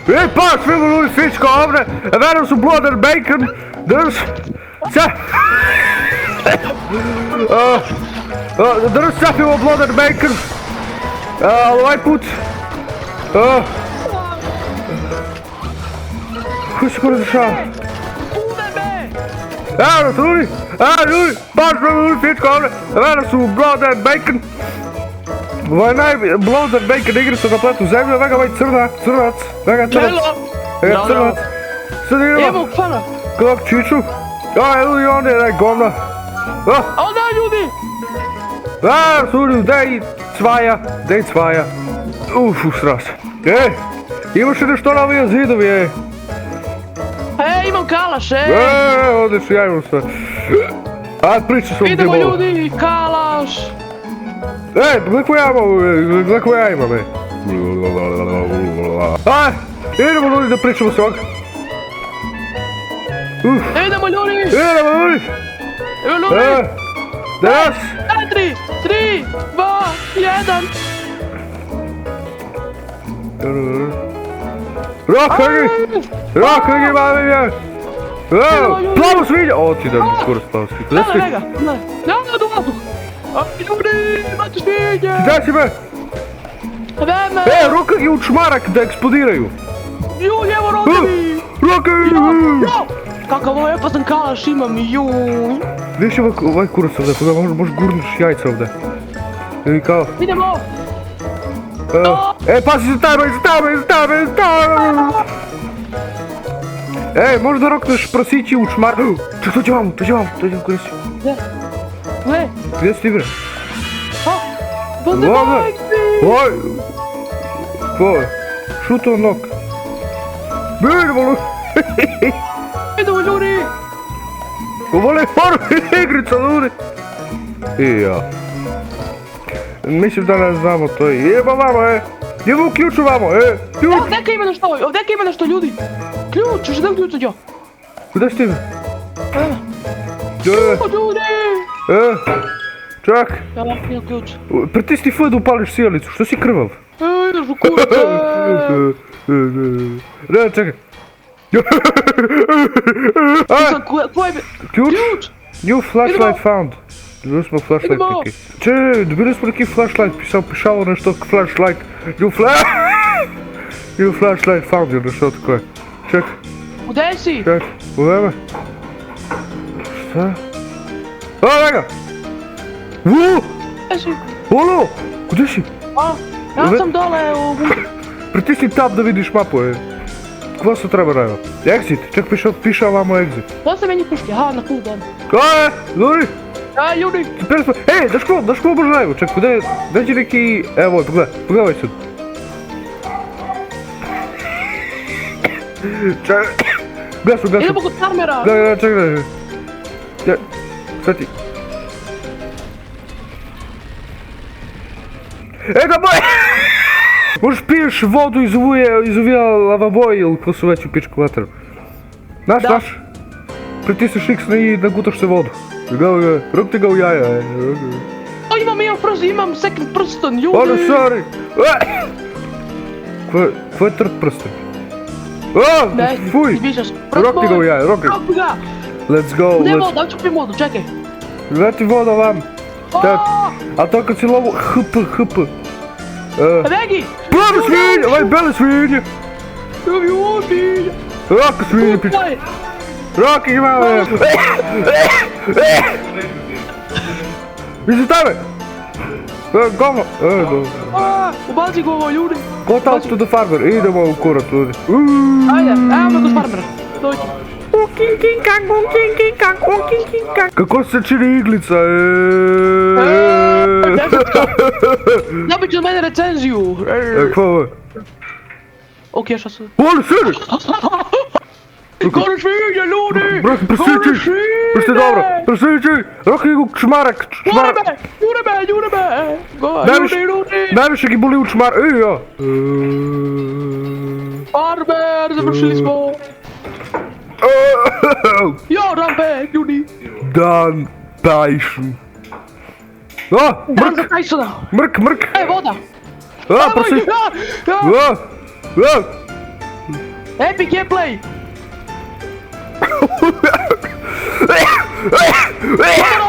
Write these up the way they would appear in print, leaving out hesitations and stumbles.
Pas, we hebben een vis gehouden. En wij hebben zo'n blood en bacon. Dus... Er is zoveel blood en bacon. Allerlei poet. Goed zo goed zo. Ja, dat doe ik. Pas, we hebben een vis gehouden. En wij hebben zo'n blood en bacon. Wanneer blood en bacon dingen is compleet. Zijn we weg aan het crnac. Weg aan het crnac. Evo opvangen. Kako Čiču? Ja, evo i on je govna. Oh da ljudi! Suri, daj cvaja. Ustras. Imaš li nešto na ovim zidovi, Imam kalaš, odlično, ja imam sve. Ajde, priča sam Idemo ljudi, kalaš. Gledaj ko ja imam, idemo ljudi da pričamo se ovak. Idemo ljudi! Danas! 4, 3, 2, 1. Rokogi, mami mia! Plavo svinja! O, ti da mi skoro plavo svinja. Gledaj ga, gledaj. Ja, dođu. Ljudi, imate svinje! Gdje si me? Vreme! Rokogi u čmarak da eksplodiraju! Ljudi, evo rokovi! Rokogi! Kakav ovaj opasan kalaš imam, juj! Viš ovaj kurac ovdje, pogledaj, možeš gurnuš jajca ovdje. I kao... Idemo! Pazi, za tebe! Možeš da rokneš prasići u čmar... Ček, to će vam kurisi. Gle! Gdje si ti bre? Pa da daj mi! Oj! Ko je? Šuto nok. Idemo ljudi! Idemo ljudi! Vole foru igrica ljudi! I ja. Mislim da ne znamo to. Jeba vamo, Jeba u ključu vamo, Ključ! Ovdje ima nešto ljudi! Ključ, još jedan ključ od jo! Gdje si ti? Ključ ljudi! Čak! Ja imam ključ. Pritisni F da upališ sjelicu, što si krvav? Ideš u kurce! Ne, čekaj. Ključ! New flashlight found. Dobili smo flashlight neki. Dobili smo neki flashlight, pišalo nešto flashlight. New flashlight found ili nešto tako je. Ček. Gdje si? Ček, u vreme. Šta? Vega! Gdje si? Olo! Gdje si? Ja sam dole u bunkru. Pritisni tab da vidiš mapu, Kva se treba raditi? Exit, ček piše ovamo exit. Da se meni pušti, na put dole. Kaj je? Ljudi? Ljudi! Daš ko obožaju? Ček, gdje će neki... Evo, pogledaj sad. Ček, gledaj. Idemo kod farmera! Čekaj. Sad ti. Da boj! Možeš piješ vodu iz uvija lavaboj ili ko su već u pičku vatru. Znaš? Pritisneš X i nagutaš se vodu. Rok ga u jaja, imam second prstan, ljudi! Sorry! Ko je trt prstan? Fuj! Rok ti ga u jaja, rok ga! Let's go! Ne voda, hoću pijem vodu, čekaj! Leti voda vam! A to kad si lovu HP. Vegi! Plave svinje, ovaj bele svinje! Ljudi! Roka svinje piče! Roki ima! Iza tebe! Govno! Ubaci ga ovo, ljudi! Go talk to the farmer, idemo u kurac, ljudi! Ajde, evo kod farmera! Dođi! Kako se čini iglica, Dobit ću od mene recenziju! Kva ovo je? Ok, šta su? Voli siri! Gore svinje, ljudi! Prsići! Prsti dobro! Prsići! Roki u čmarak! Jure me! Ljudi! Najviše gi boli u čmarak! Ja! Farmer, završili smo! Jo, rampe, ljudi! Dan Tyson! Dan za Tysona! Mrk! Voda! Prsići! Epic gameplay!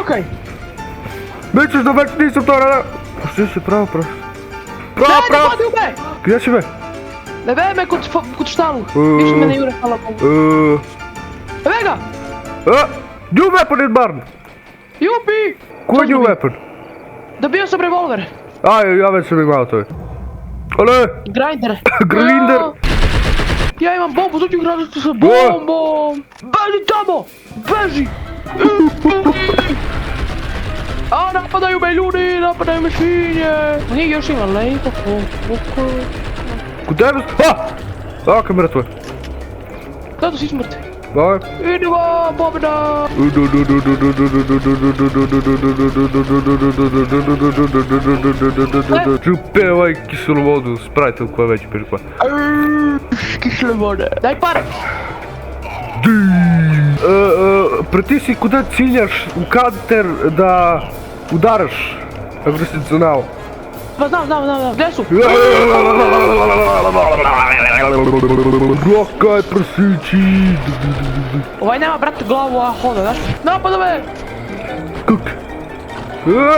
Okej! Nećeš da već nisam to radio. Pusti se, pravo. Ne, ne vodi u me! Gdje si me? Ne vede me kod štalu. Više me ne jure, hvala Bogu. Evo ga! New weapon in barn! Jupi! Koji new weapon? Dobio sam revolver. Ja već sam imao to. Ale! Grinder. Grinder. Ja imam bombu, sad ću graditi sa bombom. Beži tamo! Beži! A napadaju me ljudi, napadaju me svinje. Njih još ima lejko, Gdje me? Kako je mrtvo? Zato si smrti. Daj. Idemo, pobjeda! Čupevaj kiselu vodu, Sprite koja je već pirkla. Kisle vode. Daj pare! Pritisni kuda ciljaš u kanter da udaraš. Ako si znao. Pa znam, gdje su? Rokaj prsići. Ovaj nema brate glavu, a hoda, znaš? Napada me! Kuk.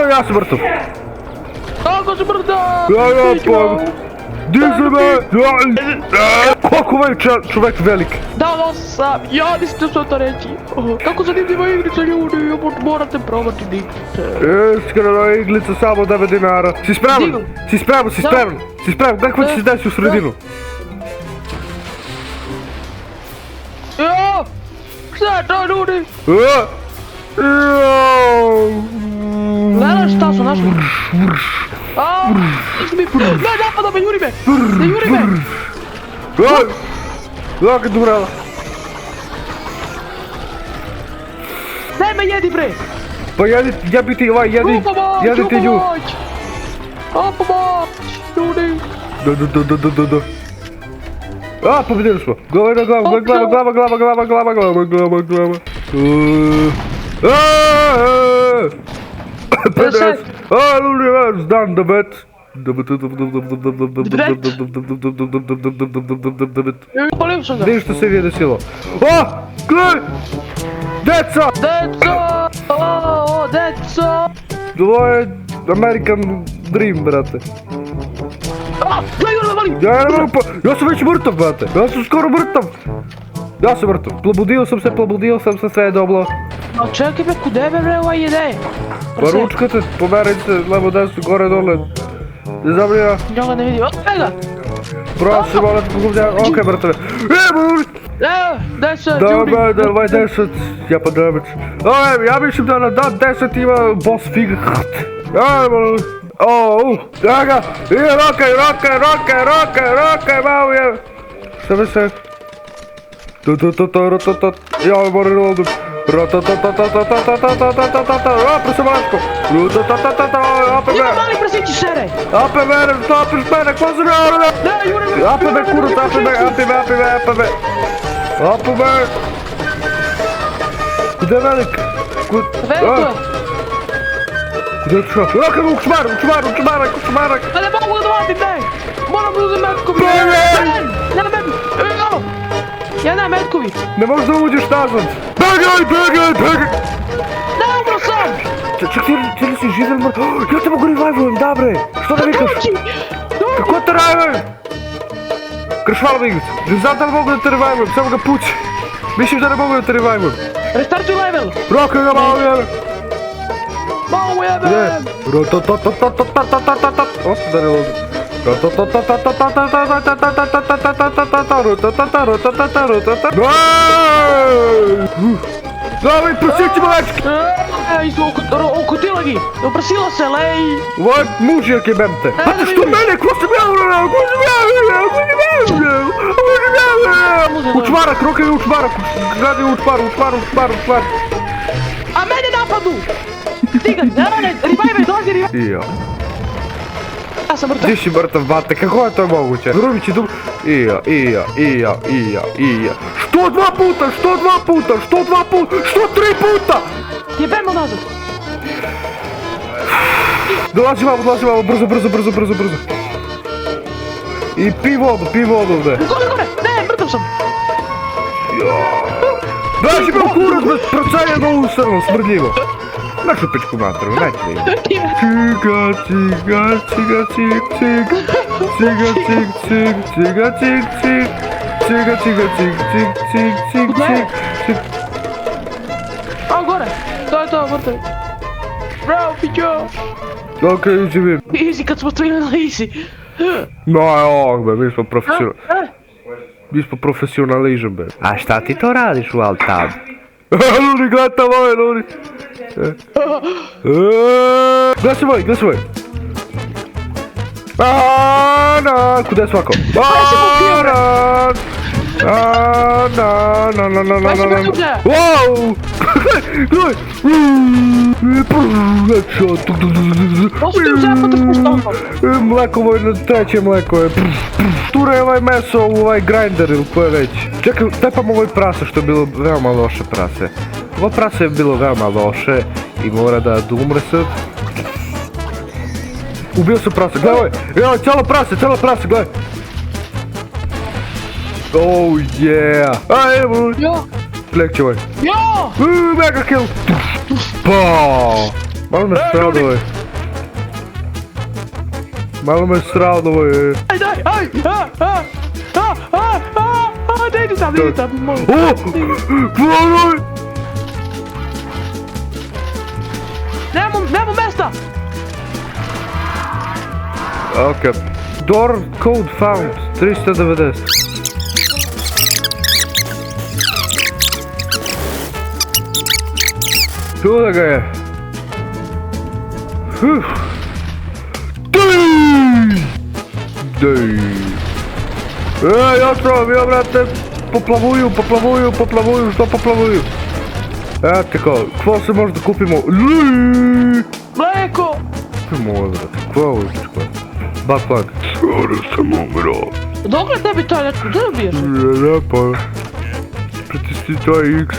Ja sam mrtav. Kako si mrtav? Ja pojma. Di se me? Koliko ovaj čovjek velik? Dao sam, ja nisam što to reći. Kako zanimljiva igrica ljudi, morate probati igrice. Iskreno iglica samo 9 dinara. Si spreman? Si spreman? Kako će se dati u sredinu? Jo! Šta je to ljudi? Gledaš šta su našli? Ne, napada me, juri me! Ne juri me! Laka durala. Daj me jedi bre! Pa jebi ti ovaj, jedi ti nju. Pomoć! Ljudi! Da. Pobedili smo. Glava na glava. 50. Universe done the bet. Polim sam ga! Vidiš što se nije desilo. Gledaj! Deca! Deco! Ovo je American Dream, brate. Gledaj, jure me vali! Ja sam već mrtav, brate. Ja sam skoro mrtav. Ja sam mrtav. Probudio sam se, sve je dobro. A čekaj me, kude me bre ovaj jede? Pa ručkate, pomerajte, levo desno, gore dole. Ne znam ja. Njega ne vidim, ga! Prosim, molim te pogubnja, okej mrtave. Evo, 10 ljudi! Ovaj 10, ja pa damage. Ja mislim da na dan 10 ima boss figure. Evo ga, rokaj, malo je. Šta mi se? Ja moram reloadom. Prosimačko. Ima mali prasići šere! Ape mene, stopiš mene, ko sam ja? Ne, jure me! Ape me kurac, ape me. Gdje je velik? Veliko je! Gdje je šao? Kako je učmarak! Da ne mogu da vatim, ne! Moram da uzem metkovi! Ne, ja nemam metkovi! Ne možeš da uđeš nazad! Begaj! Ne, umro sam! Čak ti li si živ ili mrtav? Ja te mogu revivujem, da bre! Što da vikaš? Kako te revivujem? Kršvala mi igricu. Ne znam da li mogu da te revivujem, samo ga pući. Misliš da ne mogu da te revivujem? Restartuj level! Rokaj ga malo jebe! Malo jebem! Opa, da reloadam. Давай, просите, мальчики! Ej, okutila gi! Oprasila se, lej! Вот мужик и бемте! А ты что, мене? Ko sam ja uradio? Učmarak, rokaj je učmarak! Gledaj učmar! A mene napadu! Stiga, ne, revive, dolazi revive! Ija. Ja sam mrtav! Ti si mrtav, bate, kako je to moguće? Grubić je dub... Ija. Što dva puta? Što tri puta? Jebemo nazad! Dolazi vamo, brzo. I pi vodu ovdje. Gore! Ne, mrtav sam! Daš ima kurac bez procanja na ovu stranu, smrdljivo. Našu pičku materiju, neće da ima. Ciga, ciga, ciga, cig, cig. Ciga, cig, cig, ciga, cig, cig. Ciga, ciga, cig, cig, cig, cig, cig, cig. A, gore! To je to, vrtaj. Bravo, pićo! Okej, živim. Easy, kad smo stojili na easy. No, be, mi smo profesionalni. Mi smo profesionaližem, be. A šta ti to radiš u altaru? Luni, gledaj tamo, Luni. Gledaj se moj, gledaj se moj. Anan, kuda je svako? Anan. Anan. Wow! Gledaj! Mleko vojno, treće mleko je. Ture ovaj meso u ovaj grinder ili ko je već. Čekaj, tepam ovoj prase što je bilo veoma loše prase. Ovo prase je bilo veoma loše i mora da umre sad. Ubio sam prase, gledaj ovaj, cijelo prase, gledaj. Oh yeah! Aj, evo! Plekće ovaj. Mega kill! Paaaaaa! Malo me srao da ovo je. Aj, daj, aj! Ne idi tam, molim. Pogledaj! Nemo mesta! Ok. Door code found, 390. Tuda ga je. Dej. Ja brate, poplavuju, što poplavuju? Evo tako, kvo se možda kupimo? Mleko! Kupimo ovo, brate, kvo je ovo ističko? Bad plug. Skoro sam umro. Dokle tebi to je, gdje dobiješ? Ne, pa. Pritisni to X.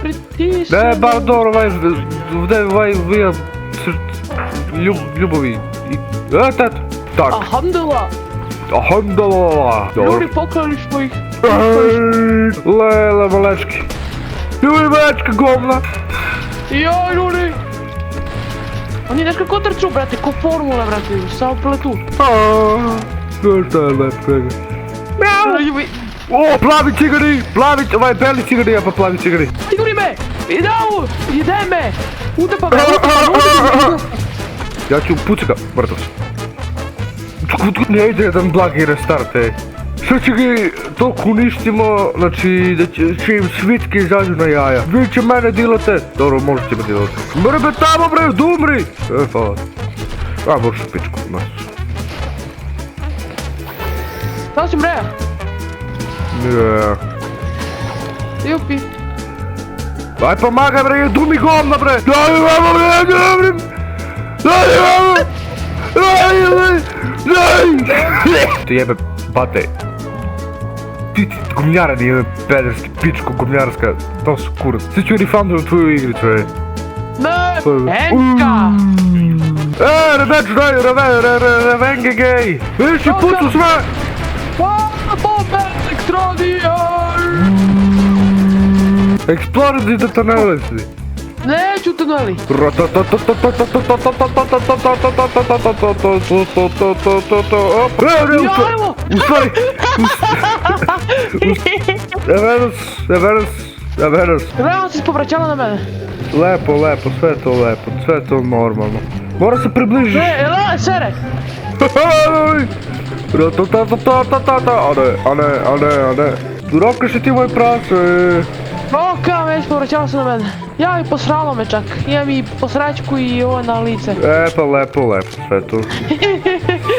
Pritisni... Ne, bar dobro, ovaj ljubovi. Tat, tak. Alhamdulillah. Ljudi, pokrali smo ih. Lele, malečki. Ljudi, malečka govna. Joj, ljudi. Oni nešto ko trču, brate, ko formule, brate, samo pletu. Šta je lepega? O, plavi cigari, ovaj beli cigari, ja pa plavi cigari. Cigari me, idej me, utepa me. Ja ću pucika, mrtav sam. Ne ide jedan blagi restart, ej. Sad će ga toliko uništimo, znači da će im svitke izađu na jaja. Vi će mene dilate. Dobro, možete me dilate. Mrbe tamo bre, dumri! Hvala. A, možeš pičku, nas. Šta si bre? Ne. Jupi. Daj pomagaj bre, dumi govna bre! Daj vamo bre, dobrim! Daj vamo! Daj! Ti jebe, bate. Ti gumnjara nije jebe pederski, pičko gumnjarska. To su kurac. Svi ću refundujem tvoju igricu, ej. Ne, Enka! Revenge, daj, revenge gej! Vidiš i pucu sve! Bomba, elektronija! Explode the tunneles! Neću tuneli! Evo! Ustali! Everus! Evo si povraćala na mene! Lepo, sve to normalno. Mora se približiš! Sere! A ne. Rokaš ti moj prase! Roka, već povraćala se na mene. Ja i posralo me čak. Imam i posračku i ovo na lice. Pa lepo, sve to.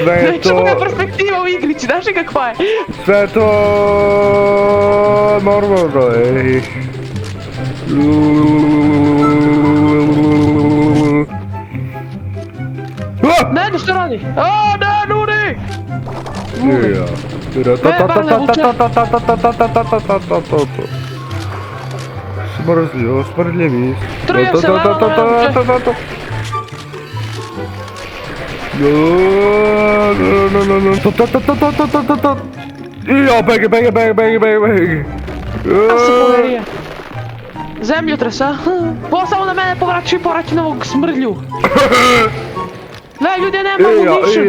Sve je to... Nečuga perspektiva u igrici, znaš li kakva je? Sve je to... normalno, ej. Ne, što radi? A, ne, Nuri! Smrdljivi. Trujem se, Ja, bege. Ja se poverija. Zemljotres, a? Ovo samo na mene povraći na ovog smrlju. Ne, ljudi, ja nemam ammunition.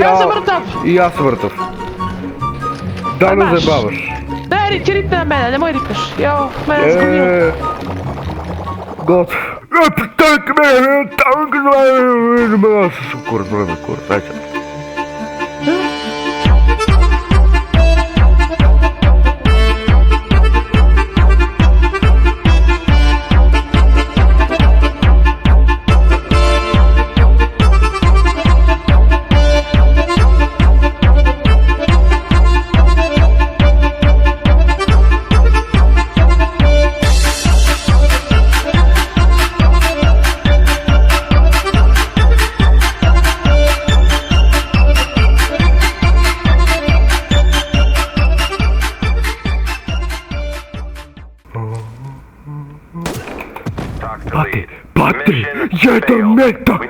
Ja sam mrtav. I ja sam mrtav. Da Aj, me baš. zabavaš. Ne, ti ripne na mene, nemoj ripneš. Jo, mene zgubio. Gotov. Tank me, kurac, ajde. Bate, jedan metak!